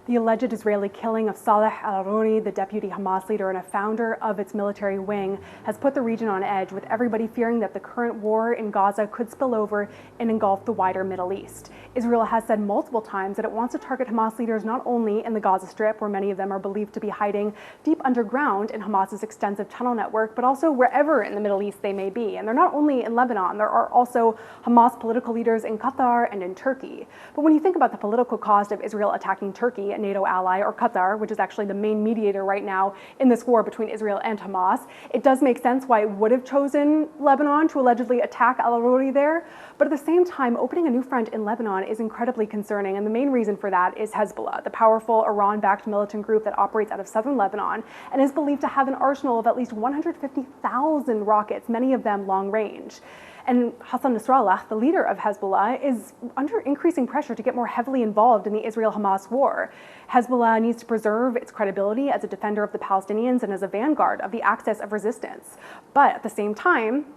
The alleged Israeli killing of Saleh al-Aroni, the deputy Hamas leader and a founder of its military wing, has put the region on edge, with everybody fearing that the current war in Gaza could spill over and engulf the wider Middle East. Israel has said multiple times that it wants to target Hamas leaders not only in the Gaza Strip, where many of them are believed to be hiding deep underground in Hamas's extensive tunnel network, but also wherever in the Middle East they may be. And they're not only in Lebanon, there are also Hamas political leaders in Qatar and in Turkey. But when you think about the political cost of Israel attacking Turkey, a NATO ally, or Qatar, which is actually the main mediator right now in this war between Israel and Hamas, it does make sense why it would have chosen Lebanon to allegedly attack al-Aruri there. But at the same time, opening a new front in Lebanon is incredibly concerning, and the main reason for that is Hezbollah, the powerful Iran-backed militant group that operates out of southern Lebanon and is believed to have an arsenal of at least 150,000 rockets, many of them long-range. And Hassan Nasrallah, the leader of Hezbollah, is under increasing pressure to get more heavily involved in the Israel-Hamas war. Hezbollah needs to preserve its credibility as a defender of the Palestinians and as a vanguard of the axis of resistance. But at the same time,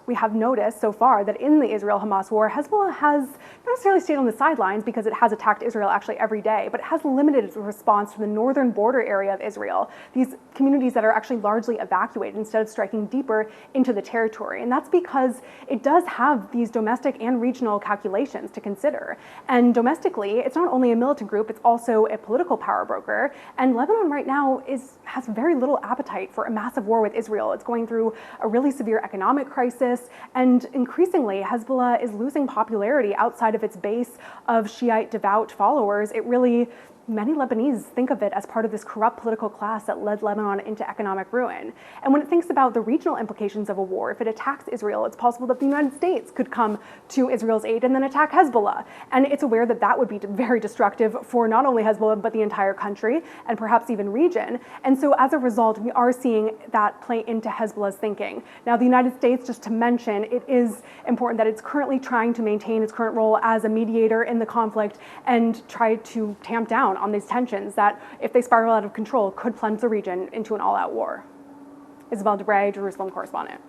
we have noticed so far that in the Israel-Hamas war, Hezbollah has not necessarily stayed on the sidelines because it has attacked Israel actually every day, but it has limited its response to the northern border area of Israel, these communities that are actually largely evacuated instead of striking deeper into the territory. And that's because it does have these domestic and regional calculations to consider. And domestically, it's not only a militant group, it's also a political power broker. And Lebanon right now has very little appetite for a massive war with Israel. It's going through a really severe economic crisis. And increasingly, Hezbollah is losing popularity outside of its base of Shiite devout followers. Many Lebanese think of it as part of this corrupt political class that led Lebanon into economic ruin. And when it thinks about the regional implications of a war, if it attacks Israel, it's possible that the United States could come to Israel's aid and then attack Hezbollah. And it's aware that that would be very destructive for not only Hezbollah, but the entire country and perhaps even region. And so as a result, we are seeing that play into Hezbollah's thinking. Now, the United States, just to mention, it is important that it's currently trying to maintain its current role as a mediator in the conflict and try to tamp down on these tensions that, if they spiral out of control, could plunge the region into an all-out war. Isabel Debray, Jerusalem correspondent.